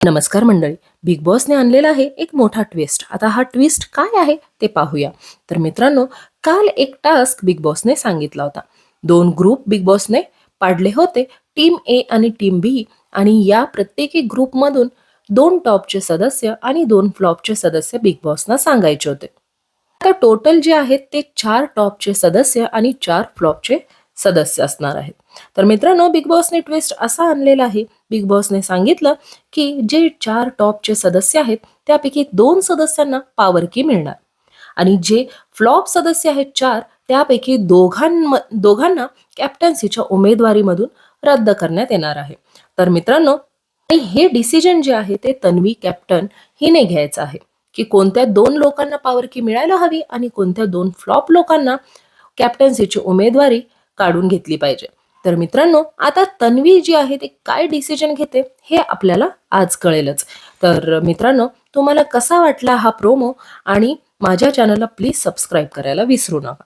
नमस्कार मंडळी. बिग बॉसने आणलेला आहे एक मोठा ट्विस्ट. आता हा ट्विस्ट काय आहे ते पाहूया. तर मित्रांनो, काल एक टास्क बिग बॉसने सांगितला होता. दोन ग्रुप बिग बॉसने पाडले होते, टीम ए आणि टीम बी. आणि या प्रत्येकी ग्रुपमधून दोन टॉपचे सदस्य आणि दोन फ्लॉपचे सदस्य बिग बॉसना सांगायचे होते. आता टोटल जे आहेत ते 4 टॉपचे सदस्य आणि 4 फ्लॉपचे सदस्य असणार आहेत. तर मित्रांनो, बिग बॉसने ट्विस्ट असा आणलेला आहे. बिग बॉसने सांगितलं की जे 4 टॉपचे सदस्य आहेत त्यापैकी 2 सदस्यांना पॉवर की मिळणार आणि जे फ्लॉप सदस्य आहेत 4 त्यापैकी दोघांना कॅप्टन्सीच्या उमेदवारीमधून रद्द करण्यात येणार आहे. तर मित्रांनो, आणि हे डिसिजन जे आहे ते तन्वी कॅप्टन हिने घ्यायचं आहे की कोणत्या 2 लोकांना पॉवर की मिळायला हवी आणि कोणत्या 2 फ्लॉप लोकांना कॅप्टन्सीची उमेदवारी काढून घेतली पाहिजे. तर मित्रांनो, आता तन्वी जी आहे ती काय डिसिजन घेते हे आपल्याला आज कळेलच. तर मित्रांनो, तुम्हाला कसा वाटला हा प्रोमो आणि माझ्या चॅनलला प्लीज सबस्क्राईब करायला विसरू नका.